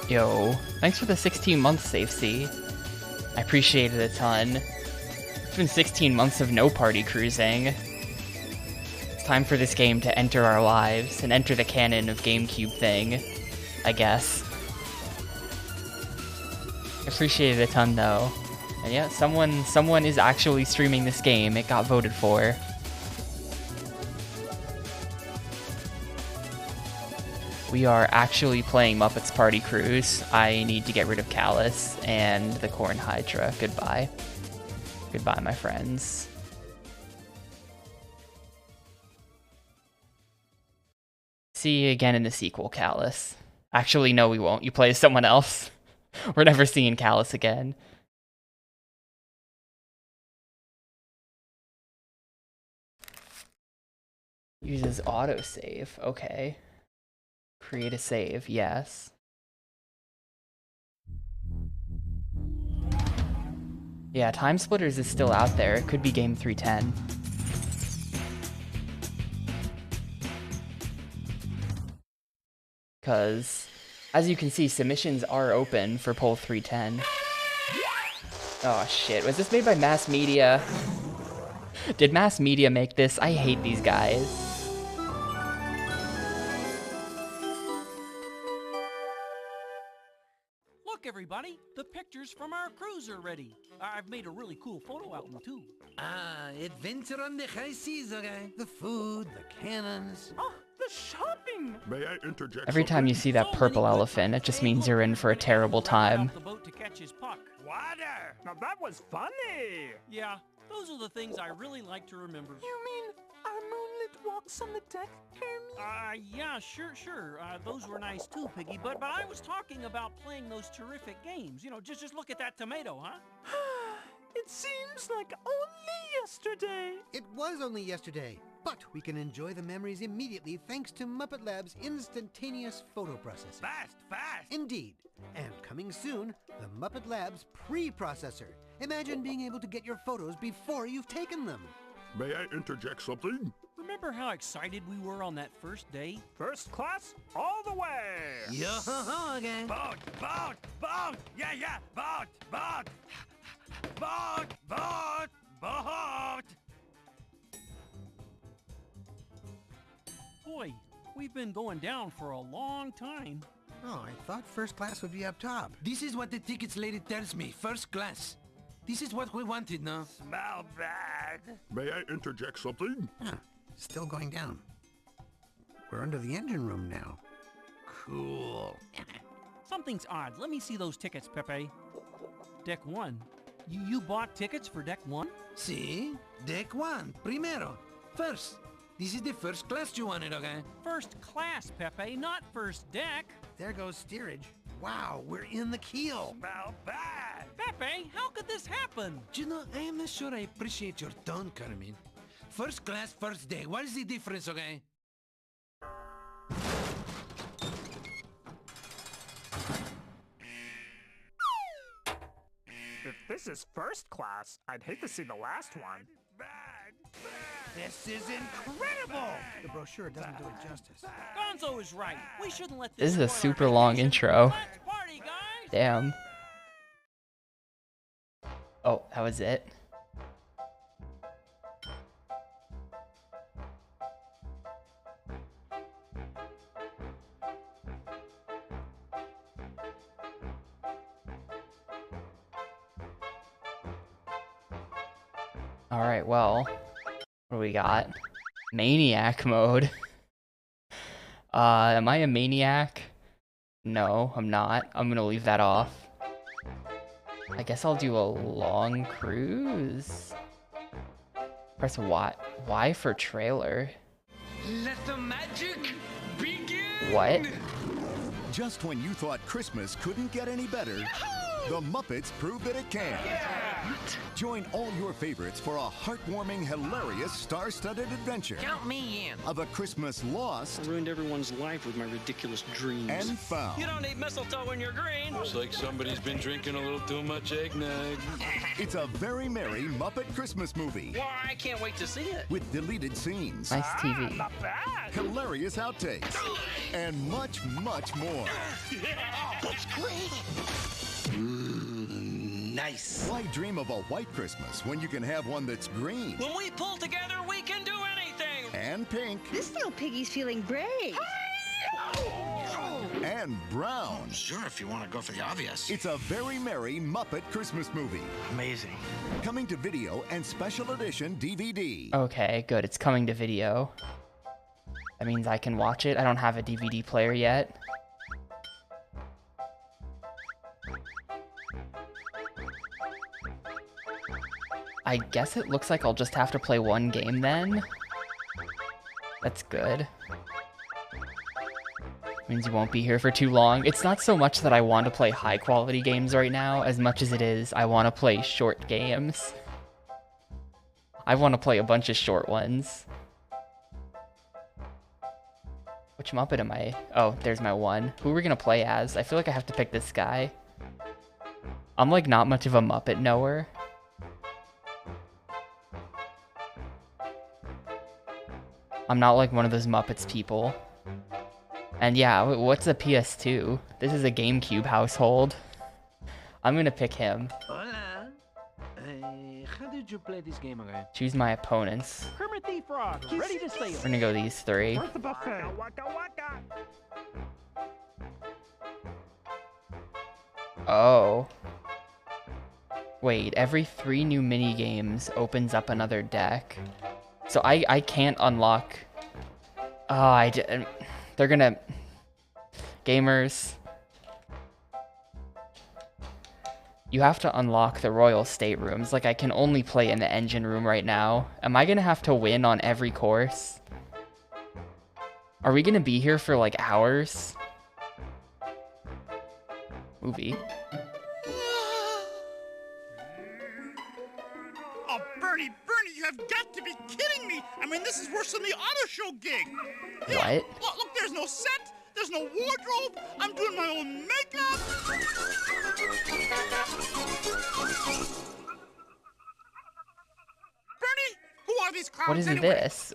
Yo, thanks for the 16-month save, C. I appreciate it a ton. It's been 16 months of no party cruising. It's time for this game to enter our lives and enter the canon of Gamecube thing, I guess. Appreciate it a ton though. And yeah, someone is actually streaming this game. It got voted for. We are actually playing Muppets Party Cruise. I need to get rid of Callus and the Corn Hydra. Goodbye. Goodbye, my friends. See you again in the sequel, Callus. Actually, no, we won't. You play as someone else. We're never seeing Callus again. Uses autosave. Okay. Create a save, yes. Yeah, Time Splitters is still out there. It could be game 310. Because, as you can see, submissions are open for poll 310. Oh shit, was this made by Mass Media? Did Mass Media make this? I hate these guys. Look, everybody, the pictures from our cruise are ready. I've made a really cool photo album, too. Adventure on the high seas, okay? The food, the cannons. Oh, the shopping! May I interject? Every time you see that purple elephant, it just means you're in for a terrible time. The boat to catch his puck. Water! Now that was funny! Yeah, those are the things I really like to remember. You mean our moonlit walks on the deck, Hermie? Yeah, sure. Those were nice too, Piggy, but I was talking about playing those terrific games. You know, just look at that tomato, huh? It seems like only yesterday. It was only yesterday, but we can enjoy the memories immediately thanks to Muppet Lab's instantaneous photo processing. Fast! Indeed. And coming soon, the Muppet Lab's pre-processor. Imagine being able to get your photos before you've taken them. May I interject something? Remember how excited we were on that first day? First class, all the way! Yo-ho-ho again. Boat! Yeah, boat! Boy, we've been going down for a long time. Oh, I thought first class would be up top. This is what the tickets lady tells me, first class. This is what we wanted, no? Smell bad! May I interject something? Still going down. We're under the engine room now. Cool. Something's odd. Let me see those tickets, Pepe. Deck 1. You bought tickets for Deck 1? See? Deck 1, primero. First. This is the first class you wanted, okay? First class, Pepe, not first deck. There goes steerage. Wow, we're in the keel. Smell bad! Pepe, how could this happen? You know, I am not sure I appreciate your tone, Carmen. First class, first day. What is the difference, okay? If this is first class, I'd hate to see the last one. This is incredible! The brochure doesn't do it justice. Gonzo is right. We shouldn't let this This is a spoil our super long vacation. intro. Let's party, guys! Damn. Oh, that was it? Alright, well, what do we got? Maniac mode. Am I a maniac? No, I'm not. I'm gonna leave that off. I guess I'll do a long cruise. Press Y. Y for trailer. Let the magic begin! What? Just when you thought Christmas couldn't get any better, the Muppets proved that it can. Join all your favorites for a heartwarming, hilarious, star-studded adventure Count me in. of a Christmas lost I ruined everyone's life with my ridiculous dreams. and found. You don't need mistletoe when you're green. Looks like somebody's been drinking a little too much eggnog. It's a very merry Muppet Christmas movie Well, I can't wait to see it. with deleted scenes, Nice TV. Not bad. hilarious outtakes, and much, much more. Nice. Why dream of a white Christmas when you can have one that's green When we pull together, we can do anything. and pink This little piggy's feeling brave. and brown? Sure, if you want to go for the obvious. It's a very merry Muppet Christmas movie. Amazing. Coming to video and special edition DVD. Okay, good. It's coming to video. That means I can watch it. I don't have a DVD player yet. I guess it looks like I'll just have to play one game then. That's good. Means you won't be here for too long. It's not so much that I want to play high quality games right now as much as it is I want to play short games. I want to play a bunch of short ones. Which Muppet am I? Oh, there's my one. Who are we gonna play as? I feel like I have to pick this guy. I'm like not much of a Muppet knower. I'm not like one of those Muppets people. And yeah, what's a PS2? This is a GameCube household. I'm gonna pick him. Hola. How did you play this game again? Choose my opponents. Kermit the Frog, ready to sail. We're gonna go these three. Where's the buffet? Waka waka. Oh. Wait, every 3 new mini games opens up another deck. So I can't unlock. Oh, they're gonna. Gamers. You have to unlock the royal staterooms. Like, I can only play in the engine room right now. Am I gonna have to win on every course? Are we gonna be here for like hours? Movie. Oh, Bernie, you have got to be kidding me! I mean, this is worse than the auto show gig! What? Look, there's no set, there's no wardrobe, I'm doing my own makeup! Bernie, who are these clowns What is anyway? this?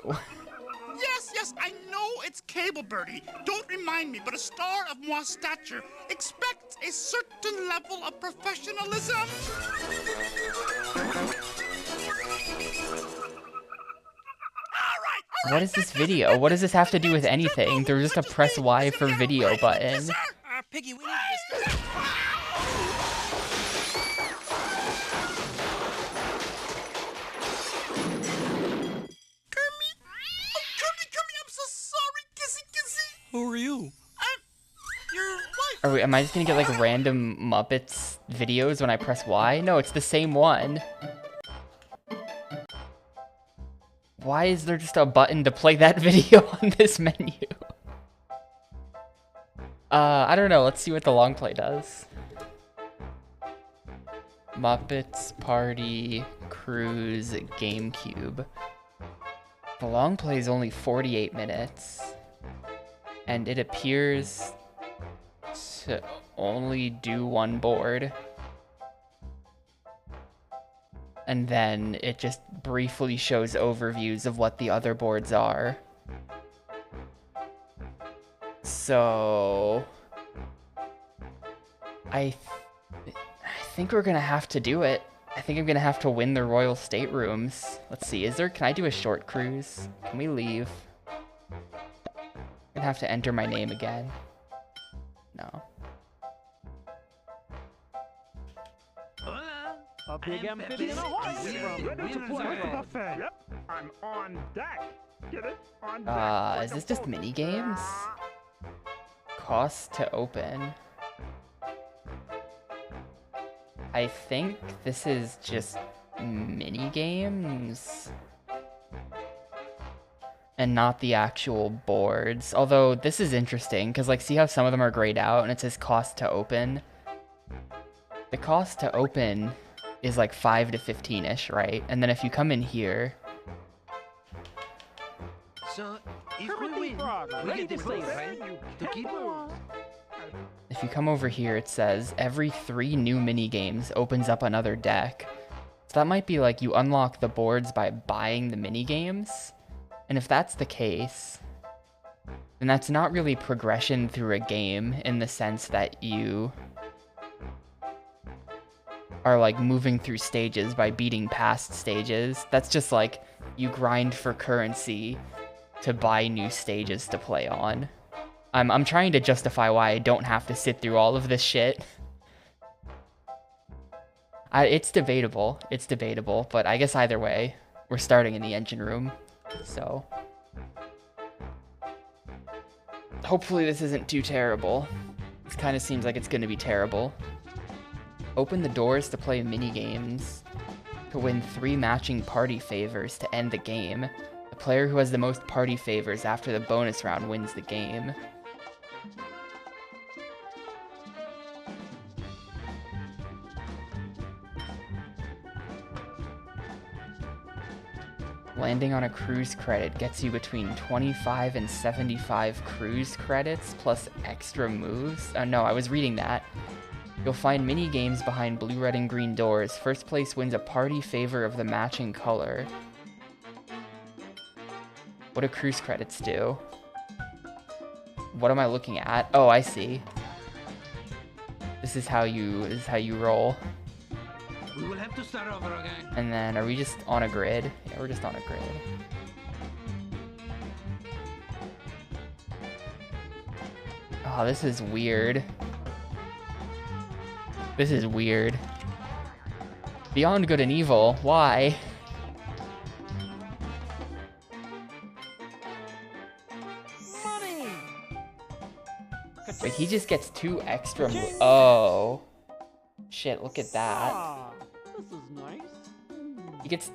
Yes, I know it's cable, Bertie. Don't remind me, but a star of moi stature expects a certain level of professionalism. What is this video? What does this have to do with anything? There's just a press Y for video button. Piggy, we need to discuss. Kermit, I'm so sorry, kissy. Who are you? Your wife. Am I just gonna get like random Muppets videos when I press Y? No, it's the same one. Why is there just a button to play that video on this menu? I don't know. Let's see what the long play does. Muppets Party Cruise GameCube. The long play is only 48 minutes. And it appears to only do one board. And then it just briefly shows overviews of what the other boards are. So I think we're gonna have to do it. I think I'm gonna have to win the royal staterooms. Let's see, can I do a short cruise? Can we leave? I'm gonna have to enter my name again. No. A big amphibian ahoy! Ready to play. Buffet. Yep, I'm on deck. Get it? On deck. Is this just mini games? Cost to open. I think this is just mini games. And not the actual boards. Although this is interesting because like see how some of them are grayed out and it says cost to open. The cost to open is like 5 to 15-ish, right? And then if you come in here... So, if we win, we get the place, right? To keep If you come over here, it says every 3 new mini-games opens up another deck. So that might be like you unlock the boards by buying the mini-games. And if that's the case, then that's not really progression through a game in the sense that you are like moving through stages by beating past stages. That's just like you grind for currency to buy new stages to play on. I'm trying to justify why I don't have to sit through all of this shit. It's debatable, but I guess either way, we're starting in the engine room, so. Hopefully this isn't too terrible. This kind of seems like it's gonna be terrible. Open the doors to play mini-games to win 3 matching party favors to end the game. The player who has the most party favors after the bonus round wins the game. Landing on a cruise credit gets you between 25 and 75 cruise credits plus extra moves. No, I was reading that. You'll find mini games behind blue, red, and green doors. First place wins a party favor of the matching color. What do cruise credits do? What am I looking at? Oh, I see. This is how you roll. We will have to start over again. And then, are we just on a grid? Yeah, we're just on a grid. Oh, this is weird. This is weird. Beyond Good and Evil, why? Money! Wait, he just gets 2 extra moves. Oh. Shit, look at that. Ah, this is nice. He gets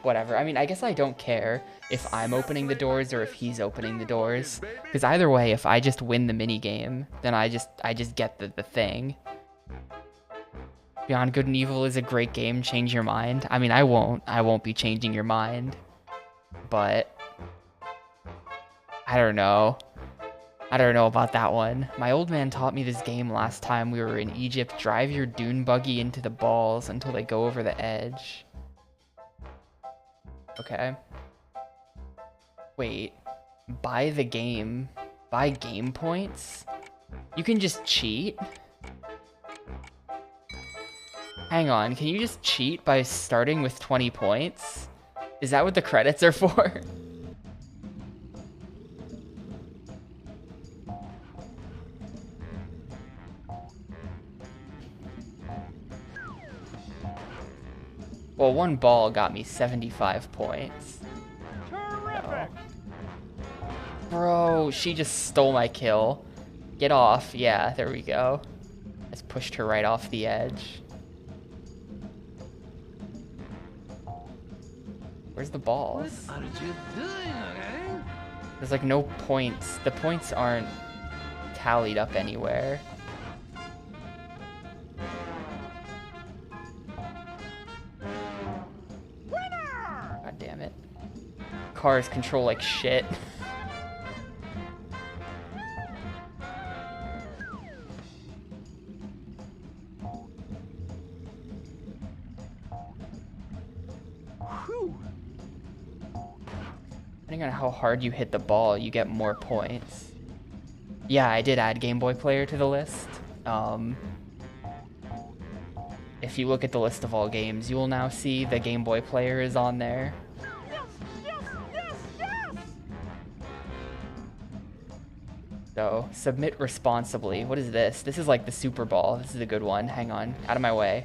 whatever. I mean, I guess I don't care if I'm opening the doors or if he's opening the doors. Because either way, if I just win the mini game, then I just get the thing. Beyond Good and Evil is a great game. Change your mind. I mean, I won't be changing your mind. But I don't know. I don't know about that one. My old man taught me this game last time we were in Egypt. Drive your dune buggy into the balls until they go over the edge. Okay. Wait. Buy the game. Buy game points? You can just cheat? Hang on, can you just cheat by starting with 20 points? Is that what the credits are for? Well, one ball got me 75 points. Terrific! Bro, she just stole my kill. Get off. Yeah, there we go. Just pushed her right off the edge. Where's the balls? What are you doing, okay? There's like no points. The points aren't tallied up anywhere. God damn it. Cars control like shit. Depending on how hard you hit the ball, you get more points. Yeah, I did add Game Boy Player to the list. If you look at the list of all games, you will now see the Game Boy Player is on there. So, submit responsibly. What is this? This is like the Super Ball. This is a good one. Hang on. Out of my way.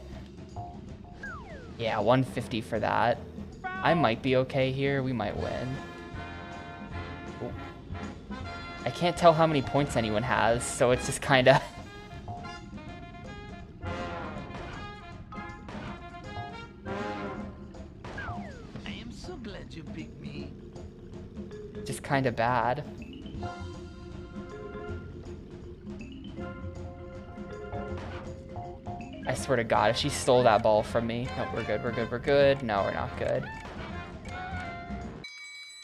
Yeah, 150 for that. I might be okay here. We might win. Ooh. I can't tell how many points anyone has, so it's just kind of... I am so glad you picked me. just kind of bad. I swear to God, if she stole that ball from me. No, we're good, we're good, we're good. No, we're not good.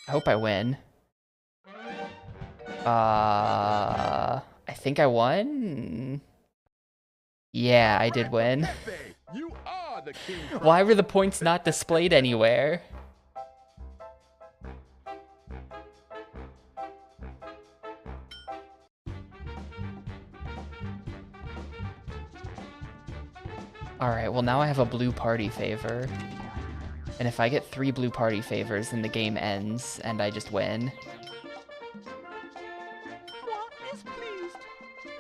I hope I win. I think I won? Yeah, I did win. Why were the points not displayed anywhere? Alright, well now I have a blue party favor. And if I get 3 blue party favors, then the game ends and I just win. What is pleased?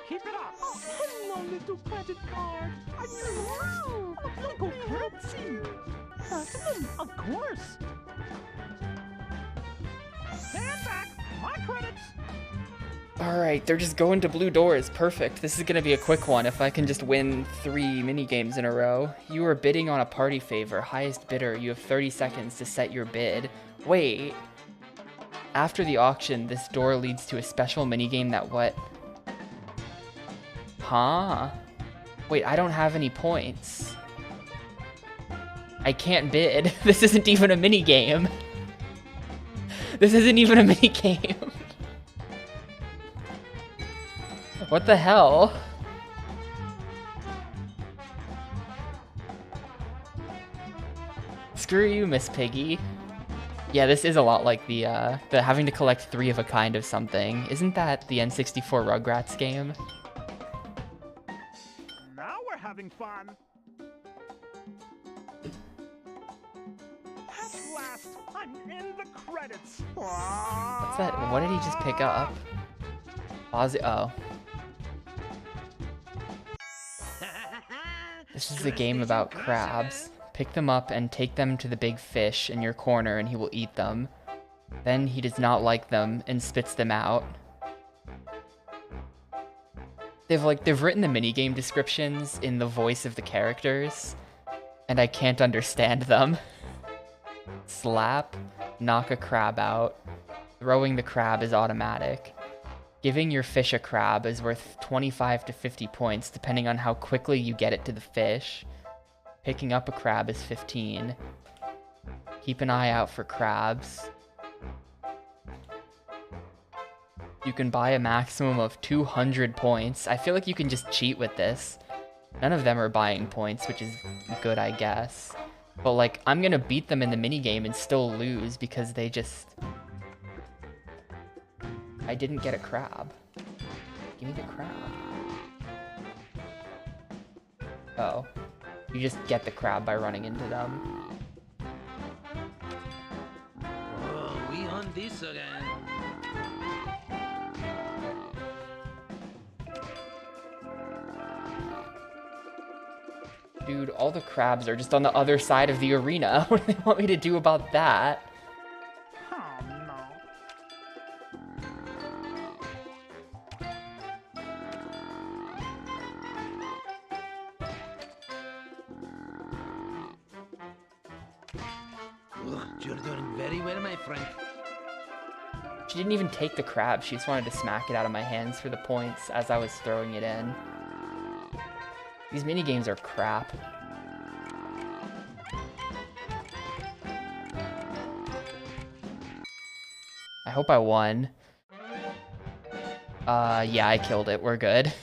Keep it up. Oh, hello, little credit card. Wow, local currency. Platinum, of course. Stand back. My credits. Alright, they're just going to blue doors. Perfect. This is gonna be a quick one if I can just win 3 minigames in a row. You are bidding on a party favor. Highest bidder. You have 30 seconds to set your bid. Wait. After the auction, this door leads to a special minigame that what? Huh? Wait, I don't have any points. I can't bid. This isn't even a minigame. This isn't even a minigame. What the hell? Screw you, Miss Piggy. Yeah, this is a lot like the having to collect 3 of a kind of something. Isn't that the N64 Rugrats game? Now we're having fun. At last, I'm in the credits. What's that? What did he just pick up? Ozzy. Oh. This is a game about crabs. Pick them up and take them to the big fish in your corner and he will eat them. Then he does not like them and spits them out. They've written the minigame descriptions in the voice of the characters and I can't understand them. Slap, knock a crab out. Throwing the crab is automatic. Giving your fish a crab is worth 25 to 50 points depending on how quickly you get it to the fish. Picking up a crab is 15. Keep an eye out for crabs. You can buy a maximum of 200 points. I feel like you can just cheat with this. None of them are buying points, which is good, I guess. But like, I'm gonna beat them in the minigame and still lose because they just... I didn't get a crab. Give me the crab. Oh. You just get the crab by running into them. Oh, we on this again. Dude, all the crabs are just on the other side of the arena. What do they want me to do about that? Oh no. You're doing very well, my friend. She didn't even take the crab. She just wanted to smack it out of my hands for the points as I was throwing it in. These minigames are crap. I hope I won. Yeah, I killed it. We're good.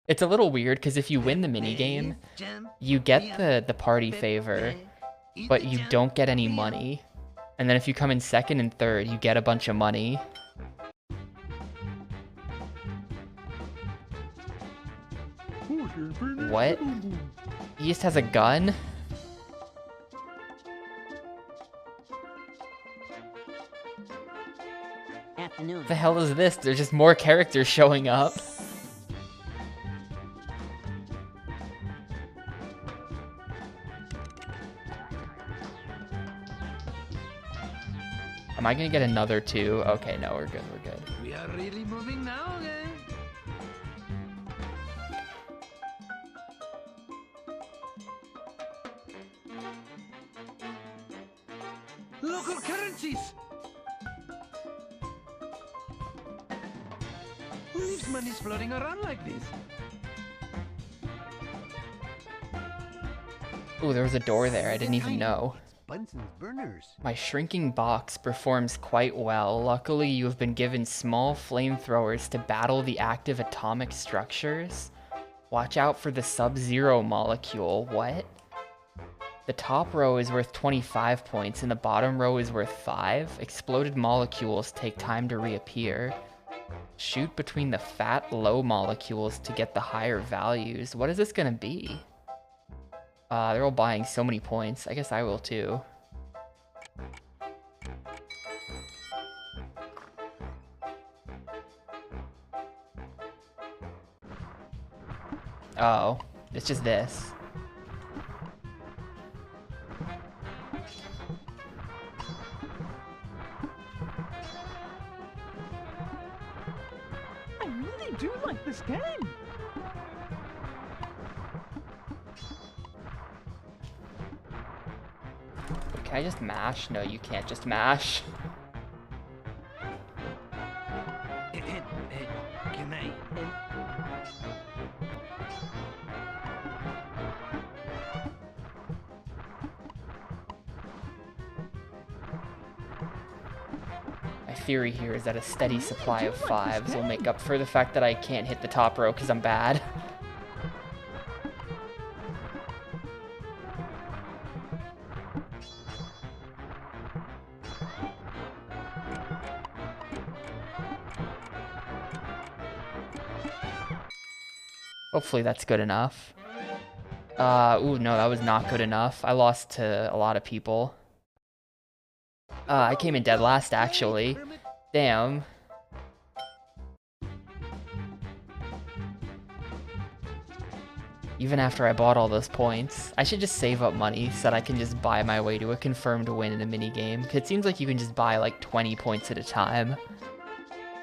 It's a little weird because if you win the minigame, you get the party favor, but you don't get any money. And then if you come in second and third, you get a bunch of money. What? He just has a gun? What the hell is this? There's just more characters showing up. Am I gonna get another 2? Okay, no, we're good, we're good. We are really moving now, guys. Local currencies! Who leaves monies floating around like this? Ooh, there was a door there. I didn't even know. Bunsen's burners. My shrinking box performs quite well. Luckily, you have been given small flamethrowers to battle the active atomic structures. Watch out for the Sub-Zero molecule. What? The top row is worth 25 points and the bottom row is worth 5. Exploded molecules take time to reappear. Shoot between the fat, low molecules to get the higher values. What is this gonna be? They're all buying so many points. I guess I will too. Oh, it's just this. I really do like this game. Can I just mash? No, you can't just mash. Can I? My theory here is that a steady supply of 5s will make up for the fact that I can't hit the top row because I'm bad. Hopefully that's good enough. Ooh, no, that was not good enough. I lost to a lot of people. I came in dead last, actually. Damn. Even after I bought all those points. I should just save up money so that I can just buy my way to a confirmed win in a minigame. It seems like you can just buy like 20 points at a time.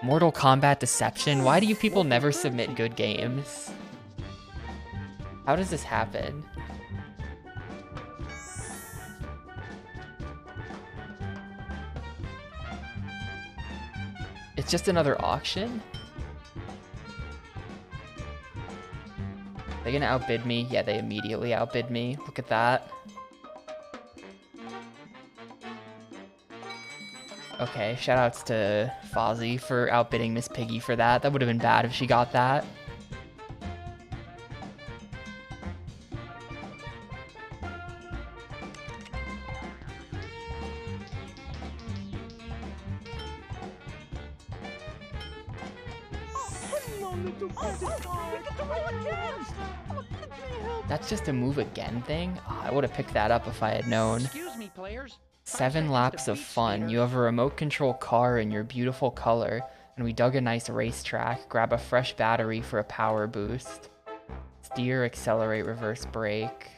Mortal Kombat Deception? Why do you people never submit good games? How does this happen? It's just another auction? They gonna outbid me? Yeah, they immediately outbid me. Look at that. Okay, shoutouts to Fozzie for outbidding Miss Piggy for that. That would have been bad if she got that. That's just a move again thing? Oh, I would have picked that up if I had known. Excuse me, players. 7 laps of fun. You have a remote control car in your beautiful color, and we dug a nice racetrack. Grab a fresh battery for a power boost. Steer, accelerate, reverse brake.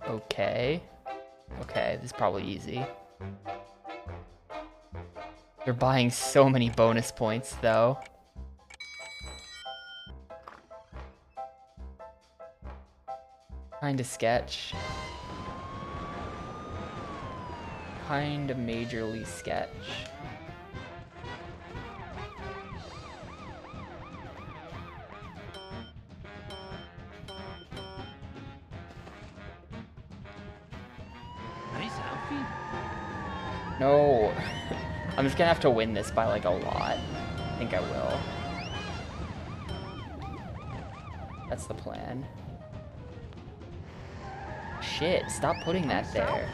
Okay. Okay, this is probably easy. They're buying so many bonus points, though. Kinda sketch. Kinda majorly sketch. Nice outfit. No. I'm just gonna have to win this by like a lot. I think I will. That's the plan. Shit, stop putting that there.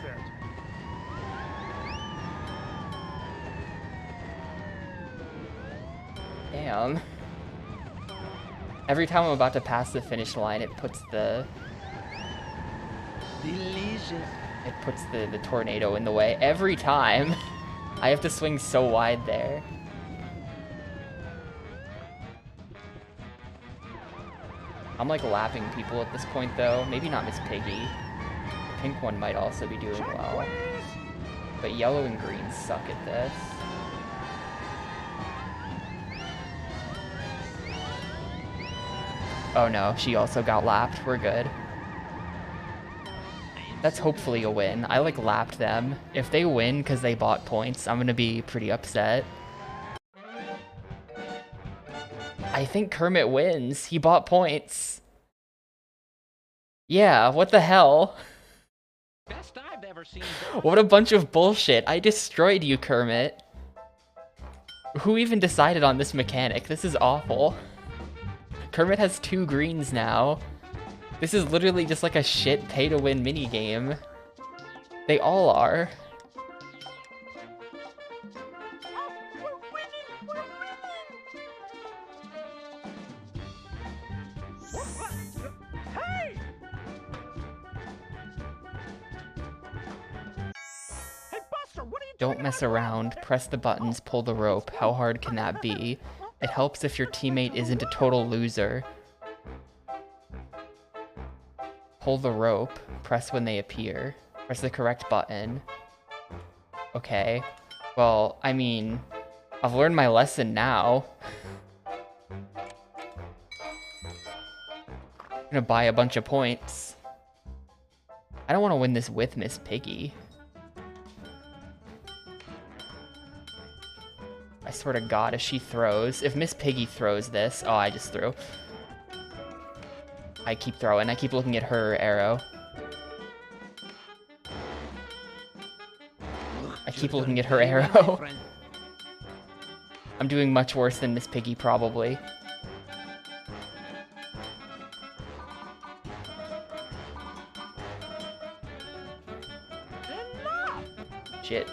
Damn. Every time I'm about to pass the finish line, it puts the... Delicious. It puts the tornado in the way. Every time. I have to swing so wide there. I'm like lapping people at this point though. Maybe not Miss Piggy. The pink one might also be doing well. But yellow and green suck at this. Oh no, she also got lapped. We're good. That's hopefully a win. I like lapped them. If they win because they bought points, I'm gonna be pretty upset. I think Kermit wins. He bought points. Yeah, what the hell? Best I've ever seen. What a bunch of bullshit. I destroyed you, Kermit. Who even decided on this mechanic? This is awful. Kermit has 2 greens now. This is literally just like a shit pay-to-win minigame. They all are. Hey! Hey, Buster, what are you Don't mess around. Press the buttons, pull the rope. How hard can that be? It helps if your teammate isn't a total loser. Pull the rope. Press when they appear. Press the correct button. Okay. Well, I mean, I've learned my lesson now. I'm gonna buy a bunch of points. I don't want to win this with Miss Piggy. I swear to God, if she throws, if Miss Piggy throws this, oh, I just threw. I keep throwing, I keep looking at her arrow. I keep looking at her arrow. I'm doing much worse than Miss Piggy, probably. Shit.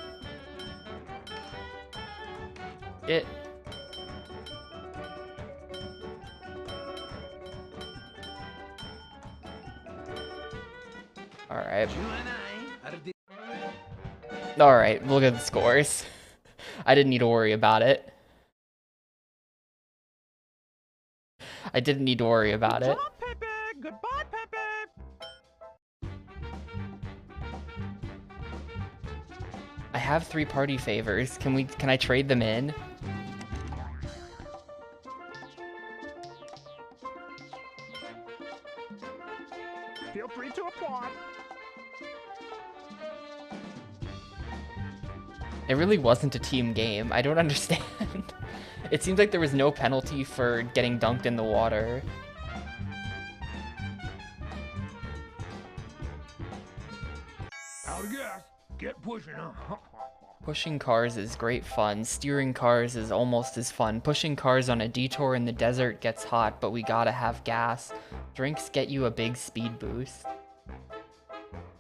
Shit. Alright. Alright, look at the scores. I didn't need to worry about it. I didn't need to worry about it. Goodbye, Pepe. I have 3 party favors. Can I trade them in? Feel free to applaud. It really wasn't a team game. I don't understand. It seems like there was no penalty for getting dunked in the water. Out of gas. Get pushing, huh? Pushing cars is great fun. Steering cars is almost as fun. Pushing cars on a detour in the desert gets hot, but we gotta have gas. Drinks get you a big speed boost.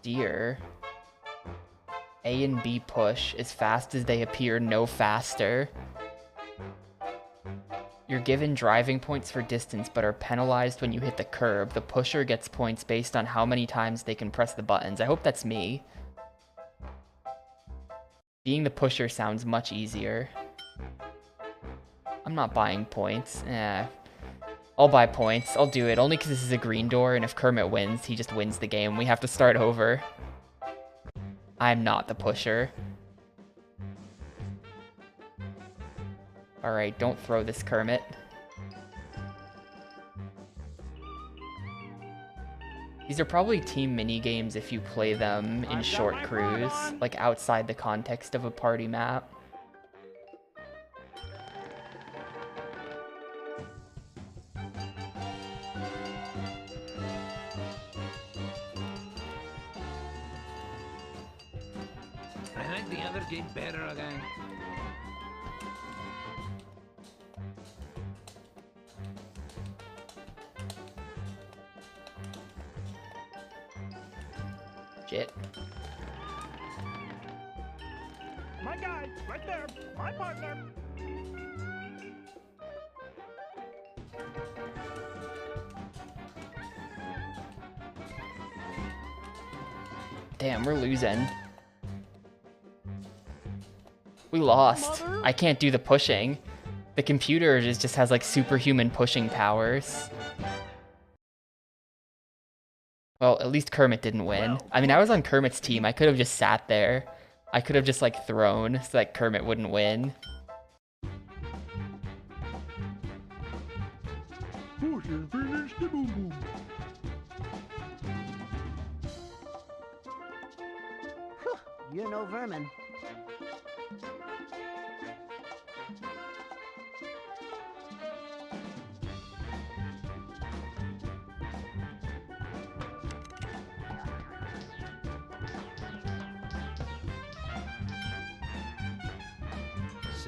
Deer. A and B push as fast as they appear, no faster. You're given driving points for distance, but are penalized when you hit the curb. The pusher gets points based on how many times they can press the buttons. I hope that's me. Being the pusher sounds much easier. I'm not buying points. I'll buy points. I'll do it, only because this is a green door, and if Kermit wins, he just wins the game. We have to start over. I'm not the pusher. Alright, don't throw this, Kermit. These are probably team mini-games if you play them in short crews, like outside the context of a party map. I like the other game better again. Shit. My guy, right there. My partner. Damn, we're losing. We lost. I can't do the pushing. The computer just has like superhuman pushing powers. Well, at least Kermit didn't win. I mean, I was on Kermit's team. I could have just sat there. I could have just like thrown so that Kermit wouldn't win. Push and finish the boom boom. You're no vermin.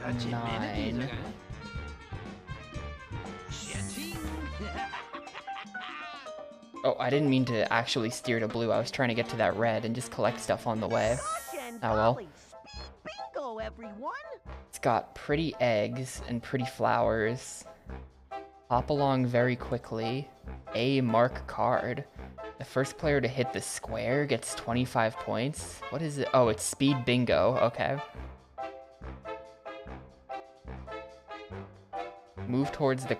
9. Oh, I didn't mean to actually steer to blue. I was trying to get to that red and just collect stuff on the way. Oh well. Bingo, everyone! It's got pretty eggs and pretty flowers. Hop along very quickly. A mark card. The first player to hit the square gets 25 points. What is it? Oh, it's speed bingo. Okay. Move towards the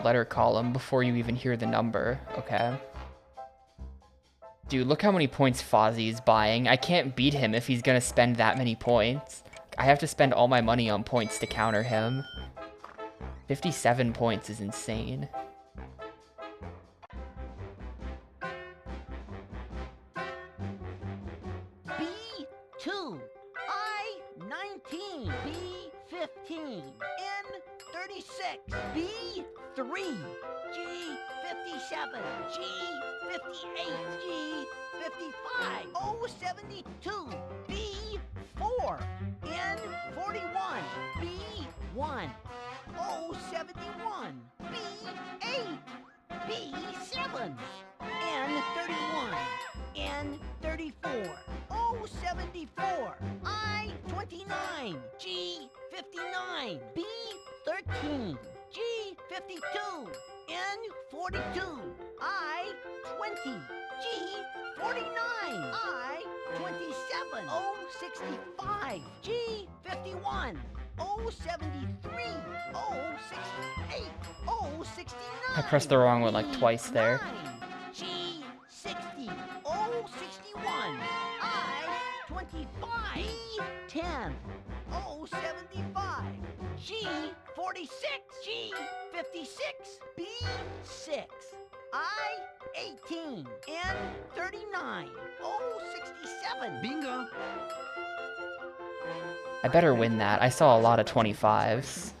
letter column before you even hear the number. Okay. Dude, look how many points Fozzie's buying. I can't beat him if he's gonna spend that many points. I have to spend all my money on points to counter him. 57 points is insane. B2, I-19, B15, N36, B3, G57, G58, G55, O72, B4, N41, B1, O71, B8, B7, N31, N34, O74, I-29, G59, B13, G52, N42, I-20, G49, I-27, O65, G51, O73, O68, O69. I pressed the wrong one like twice there. G60, O61, I-25, B10, O75, G46, G56, B6, I-18, N39, O67. Bingo! I better win that. I saw a lot of 25s.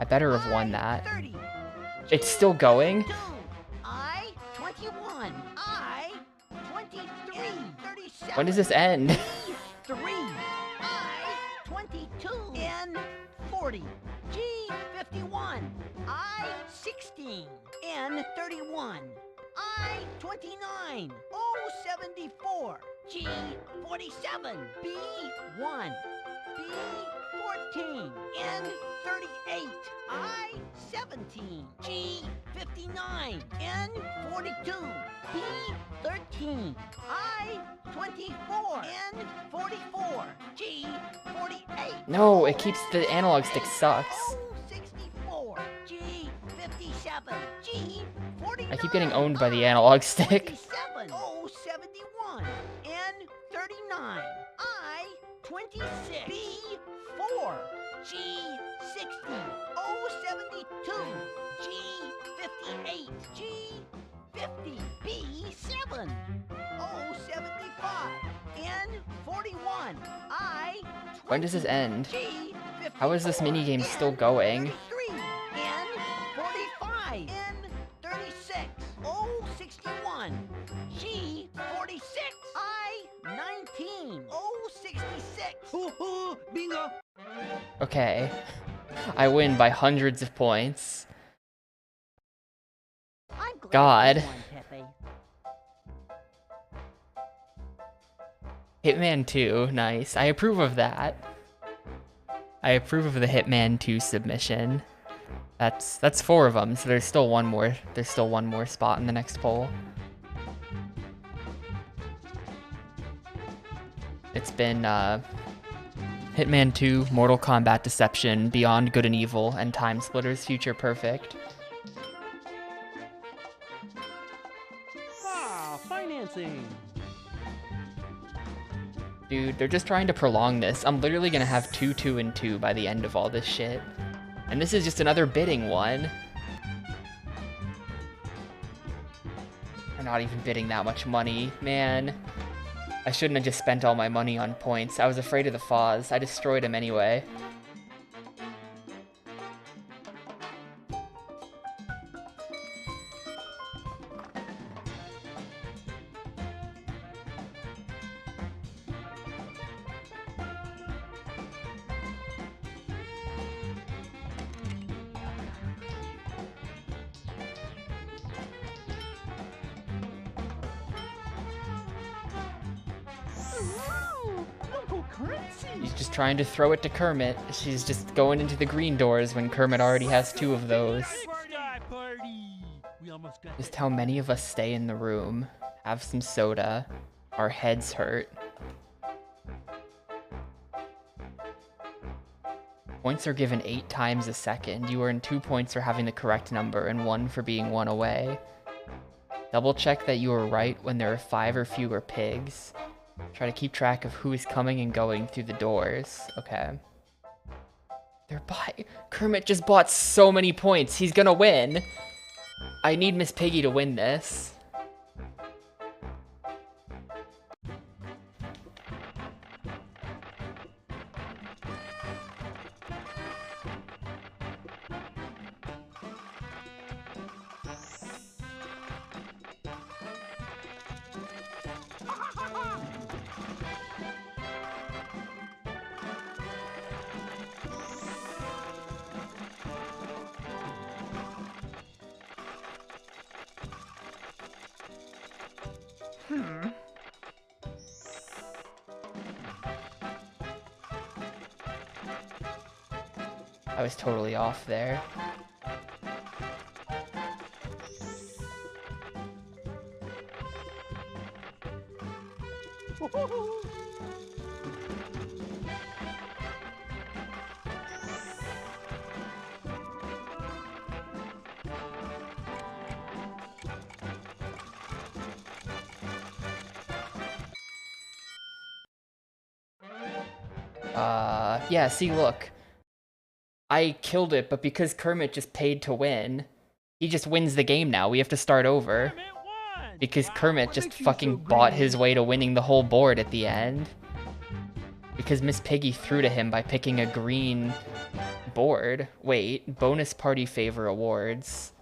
I better have won that. It's still going? I-21, I-23, 37. When does this end? 3, I-22, N40, G51, I-16, N31, I-29, O74, G47, B1, B14, N38, I-17, G59, N42, B13, I-24, N44, G48. No, it keeps the analog stick sucks. O64, G57, G49. I keep getting owned by the analog stick. 27, O71, N39, I-26, B4, G60, O72, G58, G50, B7, O75, N41, I-20. When does this end? G54, How is this minigame still going? N45, N36, O61, G46, I-19, O66. Bingo! Okay. I win by hundreds of points. I'm glad God. you won, Pepe. Hitman 2, nice. I approve of that. I approve of the Hitman 2 submission. That's 4 of them, so there's still one more. There's still one more spot in the next poll. It's been Hitman 2, Mortal Kombat Deception, Beyond Good and Evil, and Time Splitters Future Perfect. Ah, financing. Dude, they're just trying to prolong this. I'm literally gonna have 2, 2, and 2 by the end of all this shit. And this is just another bidding one. They're not even bidding that much money. Man, I shouldn't have just spent all my money on points. I was afraid of the Foz. I destroyed him anyway. Wow! Local currency! He's just trying to throw it to Kermit. She's just going into the green doors when Kermit already has 2 of those. Just how many of us stay in the room, have some soda, our heads hurt. Points are given 8 times a second. You earn 2 points for having the correct number and 1 for being 1 away. Double check that you are right when there are 5 or fewer pigs. Try to keep track of who is coming and going through the doors. Okay. Kermit just bought so many points. He's gonna win. I need Miss Piggy to win this. I was totally off there. Yeah, see, look. I killed it, but because Kermit just paid to win, he just wins the game now. We have to start over. Because Kermit just fucking bought his way to winning the whole board at the end. Because Miss Piggy threw to him by picking a green board. Wait, bonus party favor awards.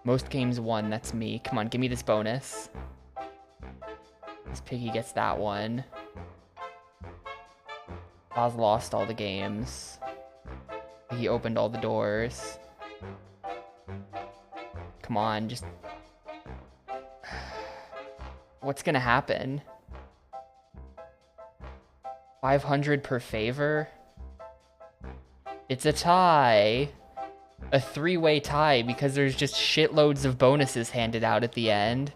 Most games won, that's me. Come on, give me this bonus. Miss Piggy gets that one. Oz lost all the games. He opened all the doors. Come on, just... What's gonna happen? 500 per favor? It's a tie! A 3-way tie because there's just shitloads of bonuses handed out at the end.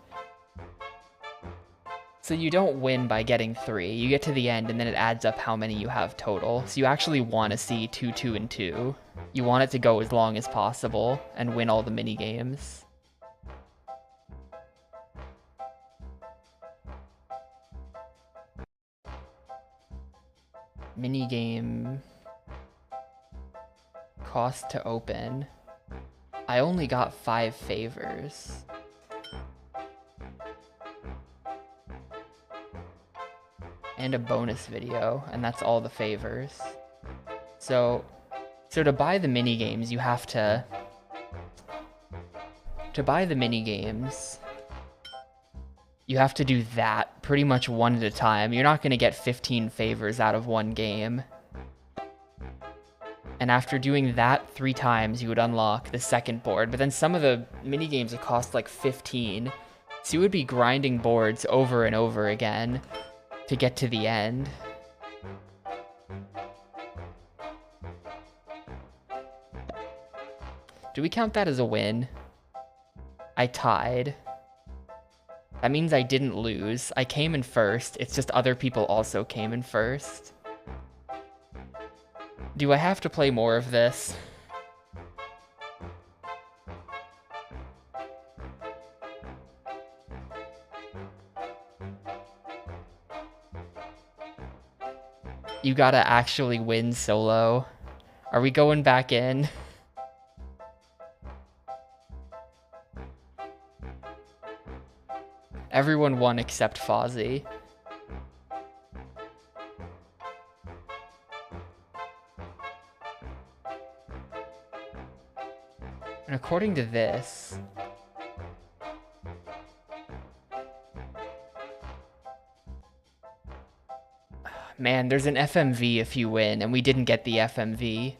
So you don't win by getting 3. You get to the end and then it adds up how many you have total. So you actually want to see 2, 2, and 2. You want it to go as long as possible and win all the mini games. Minigame cost to open. I only got 5 favors. And a bonus video, and that's all the favors. So to buy the mini games, you have to buy the mini games, you have to do that pretty much one at a time. You're not going to get 15 favors out of one game. And after doing that 3 times, you would unlock the second board. But then some of the mini games would cost like 15. So you would be grinding boards over and over again to get to the end. Do we count that as a win? I tied. That means I didn't lose. I came in first. It's just other people also came in first. Do I have to play more of this? You gotta actually win solo. Are we going back in? Everyone won except Fozzie. And according to this, man, there's an FMV if you win, and we didn't get the FMV.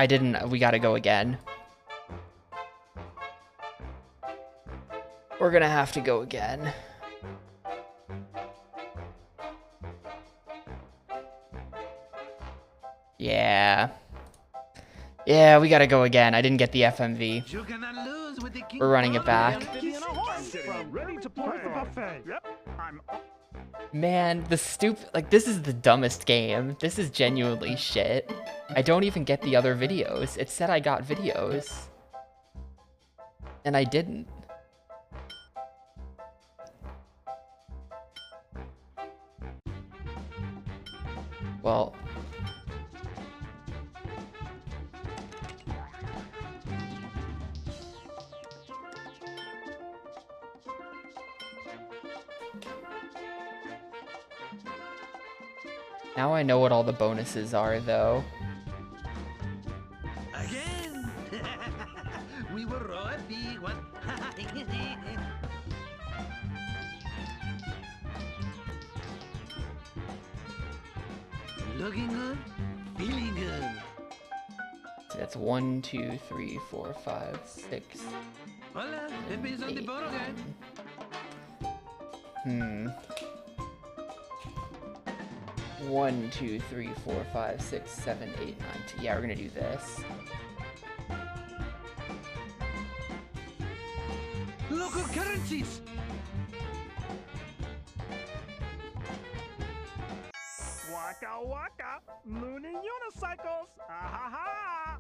I didn't. We gotta go again. We're gonna have to go again. Yeah. Yeah, we gotta go again. I didn't get the FMV. We're running it back. Ready to play the buffet. Yep. Man, like, this is the dumbest game. This is genuinely shit. I don't even get the other videos. It said I got videos. And I didn't. Well... Now I know what all the bonuses are, though. Again! We were all big one. Looking good, feeling good. So that's 1, 2, 3, 4, 5, 6. Hola, depends on the bottle game. 1, 2, 3, 4, 5, 6, 7, 8, 9, 10. Yeah, we're gonna do this. Local currencies! Waka waka! Mooning unicycles! Ah-ha-ha!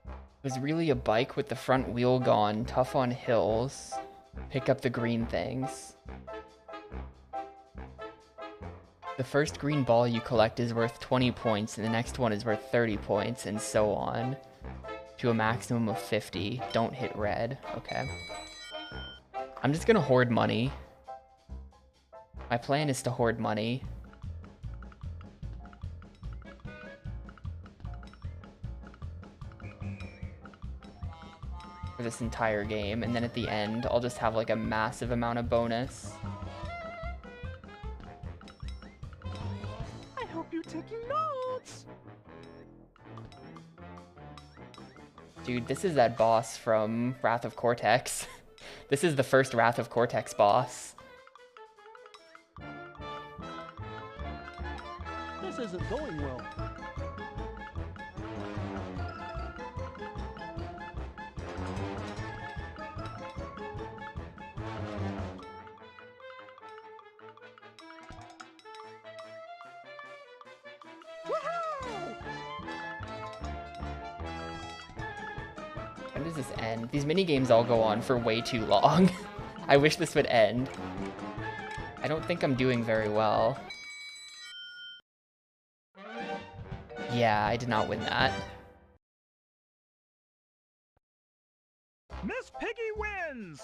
It was really a bike with the front wheel gone, tough on hills. Pick up the green things. The first green ball you collect is worth 20 points, and the next one is worth 30 points, and so on. To a maximum of 50. Don't hit red. Okay. I'm just gonna hoard money. My plan is to hoard money. For this entire game, and then at the end, I'll just have like a massive amount of bonus. I hope you're taking notes! Dude, this is that boss from Wrath of Cortex. This is the first Wrath of Cortex boss. This isn't going well. When does this end? These minigames all go on for way too long. I wish this would end. I don't think I'm doing very well. Yeah, I did not win that. Miss Piggy wins!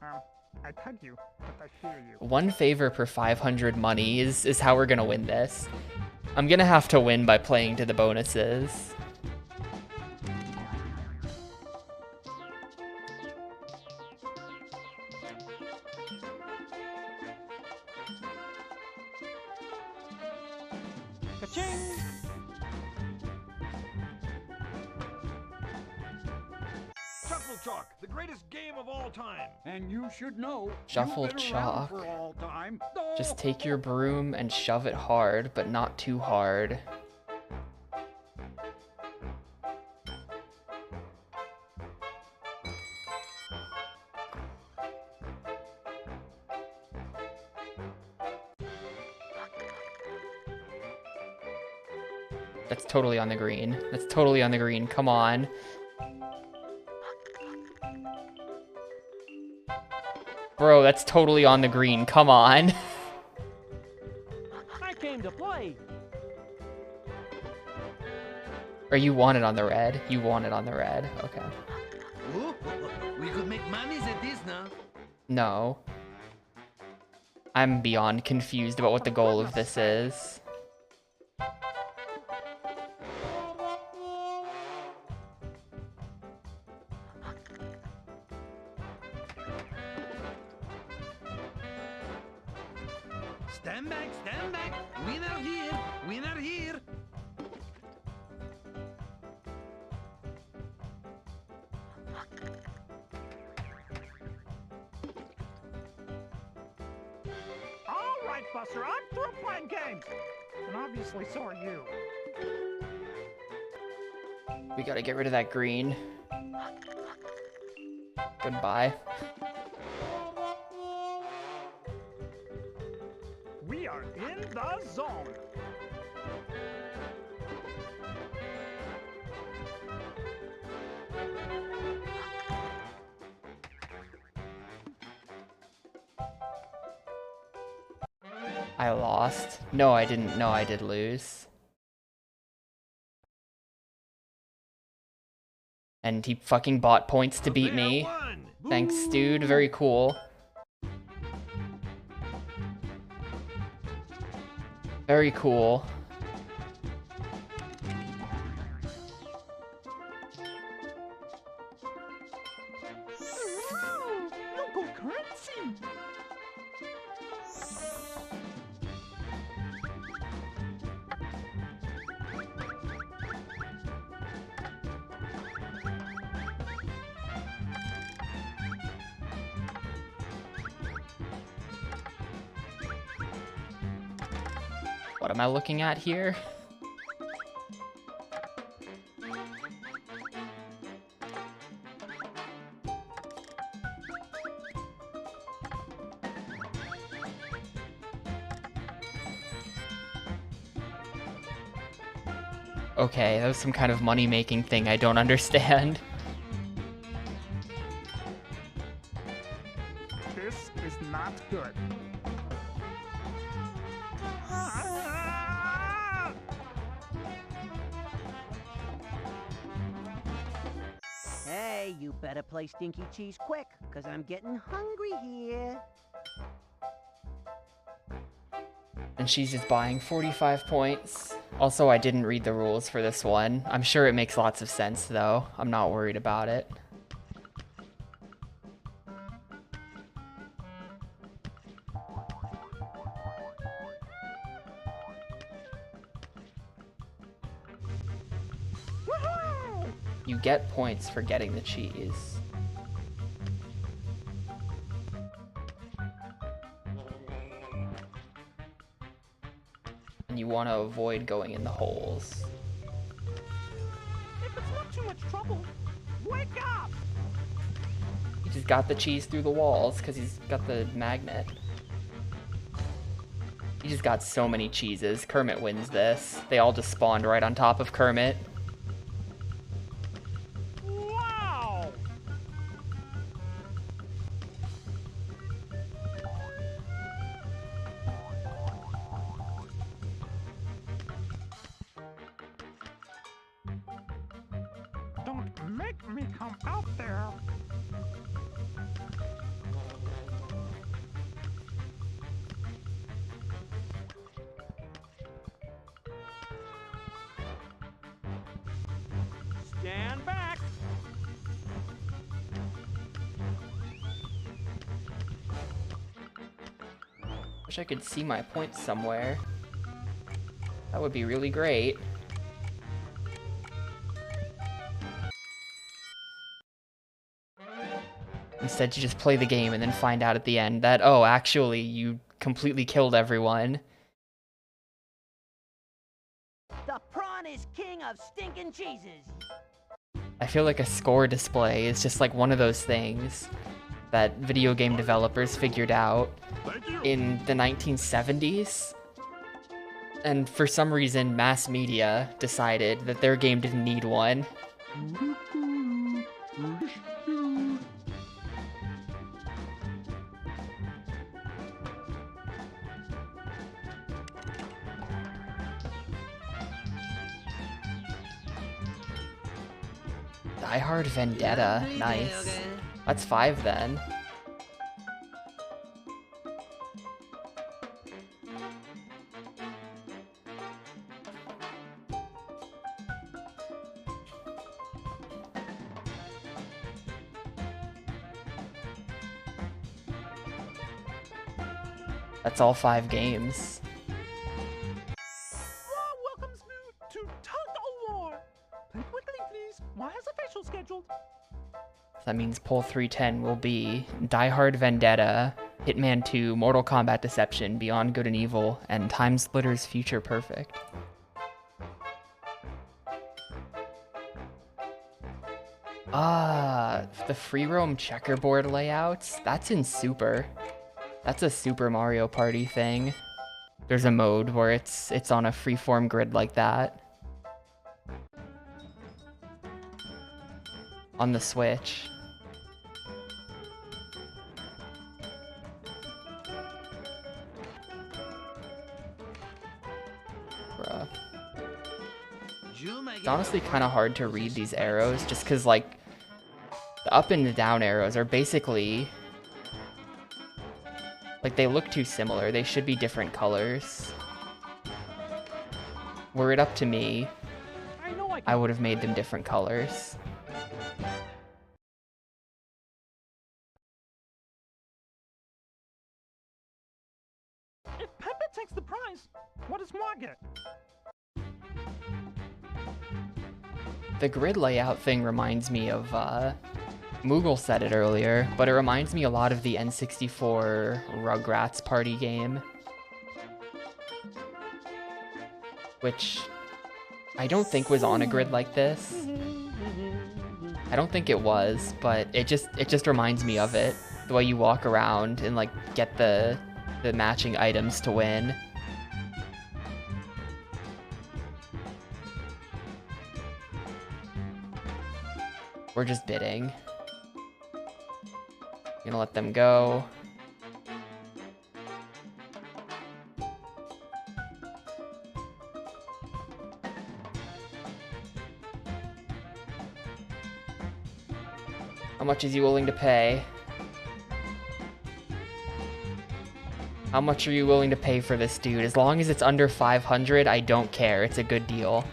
I tug you, but I fear you. One favor per 500 money is how we're gonna win this. I'm gonna have to win by playing to the bonuses. Ka-ching! Shuffle Chalk, the greatest game of all time. And you should know. Shuffle you've been Chalk. around for all time. Just take your broom and shove it hard, but not too hard. That's totally on the green. That's totally on the green. Come on. Bro, that's totally on the green. Come on. I came to play. Or you want it on the red? You want it on the red. Okay. Ooh, we could make monies at this now. No. I'm beyond confused about what the goal of this is. Stand back, stand back. Winner here, winner here. right, Buster. I'm through playing games. And obviously, so are you. We gotta get rid of that green. Goodbye. We are in the zone. I lost. No, I didn't. No, I did lose. And he fucking bought points to beat me. Thanks, dude. Very cool. Very cool. Local currency. What am I looking at here? Okay, that was some kind of money-making thing I don't understand. This is not good. Hey, you better play Stinky Cheese quick, because I'm getting hungry here. And she's just buying 45 points. Also, I didn't read the rules for this one. I'm sure it makes lots of sense, though. I'm not worried about it. You get points for getting the cheese. And you want to avoid going in the holes. If it's not too much trouble, wake up! He just got the cheese through the walls because he's got the magnet. He just got so many cheeses. Kermit wins this. They all just spawned right on top of Kermit. Wow! Don't make me come out there. Stand back. Wish I could see my points somewhere. That would be really great. Instead, you just play the game and then find out at the end that, oh, actually, you completely killed everyone. The prawn is king of stinking cheeses. I feel like a score display is just like one of those things that video game developers figured out in the 1970s. And for some reason, mass media decided that their game didn't need one. Die Hard Vendetta, nice. That's 5 then. That's all 5 games. Welcomes me to Tug of War. Play quickly, please. Why has official scheduled? That means poll 310 will be Die Hard Vendetta, Hitman 2, Mortal Kombat Deception, Beyond Good and Evil, and Time Splitters Future Perfect. Ah, the free roam checkerboard layouts, that's in Super. That's a Super Mario Party thing. There's a mode where it's on a freeform grid like that. On the Switch. Bruh. It's honestly kind of hard to read these arrows just because, like, the up and the down arrows are basically, like, they look too similar. They should be different colors. Were it up to me, I would have made them different colors. If Pepe takes the prize, what does Mar get? The grid layout thing reminds me of, Moogle said it earlier, but it reminds me a lot of the N64 Rugrats party game. Which I don't think was on a grid like this. I don't think it was, but it just reminds me of it. The way you walk around and, like, get the matching items to win. We're just bidding. Gonna let them go. How much is he willing to pay? How much are you willing to pay for this dude? As long as it's under 500, I don't care. It's a good deal.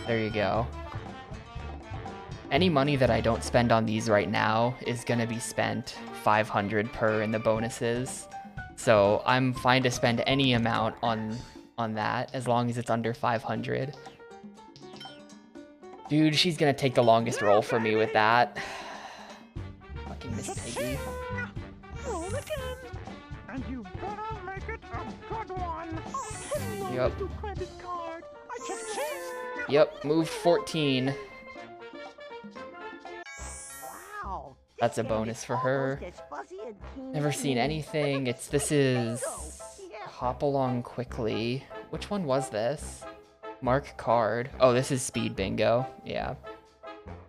There you go. Any money that I don't spend on these right now is gonna be spent 500 per in the bonuses. So I'm fine to spend any amount on that as long as it's under 500. Dude, she's gonna take the longest roll for me with that. Fucking Miss Piggy. Roll again. And you better make it a good one. Hello, Yep. little credit card. I just chased. Yep, moved 14. Wow. That's a bonus for her. Never seen anything. This is Hop Along Quickly. Which one was this? Mark Card. Oh, this is Speed Bingo. Yeah.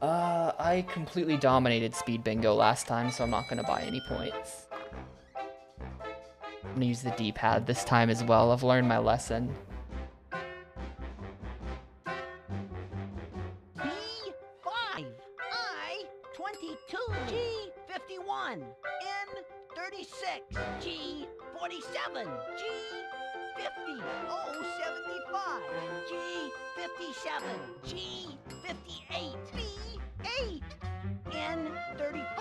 I completely dominated Speed Bingo last time, so I'm not gonna buy any points. I'm gonna use the D-pad this time as well. I've learned my lesson. B5, I22, G51, N36, G47, G50, O75, G57, G58, B8, N35,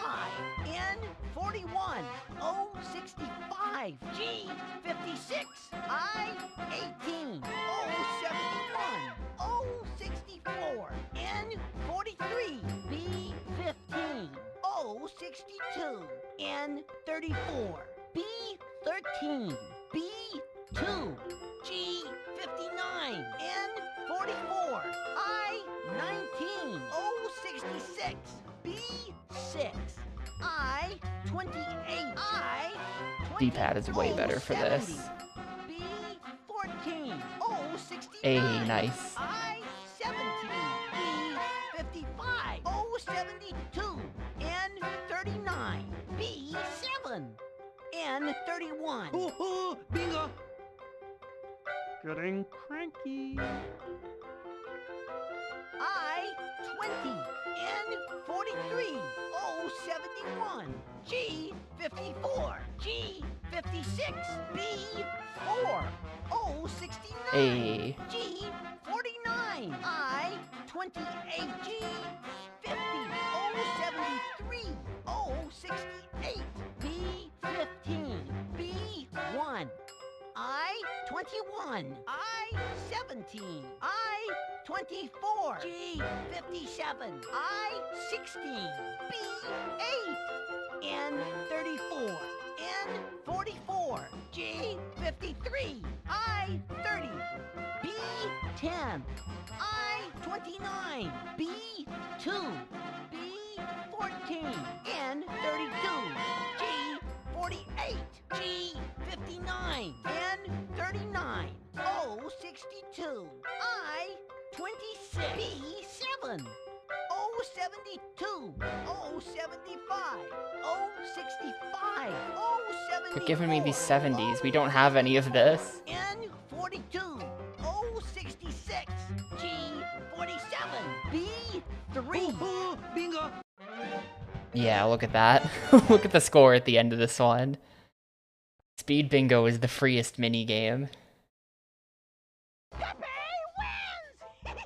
N41, O65, G56, I18, O71, O64, N43, B15, O62, N34, B13, B2, G59, N44, I19, O66, B6, I28, I20, D-pad is way better for this. B14, O69, Hey, nice. I17, B55, O72, N39, B7, N31. Ooh, bingo! Getting cranky. I20, N43, O71, G54, G56, B4, O69, Hey. G49, I28, G50, O73, O68, B15, B1, I-21. I-17. I-24. G-57. I-16. B-8. N-34. N-44. G-53. I-30. B-10. I-29. B-2. B-14. N-32. G-48. G-59. N-39. O-62. I-26. B-7. O-72. O-75. O-65. O-74. You're giving me these 70s. We don't have any of this. N-42. O-66. G-47. B-3. Bingo! Yeah, look at that. Look at the score at the end of this one. Speed Bingo is the freest minigame. Pepe wins!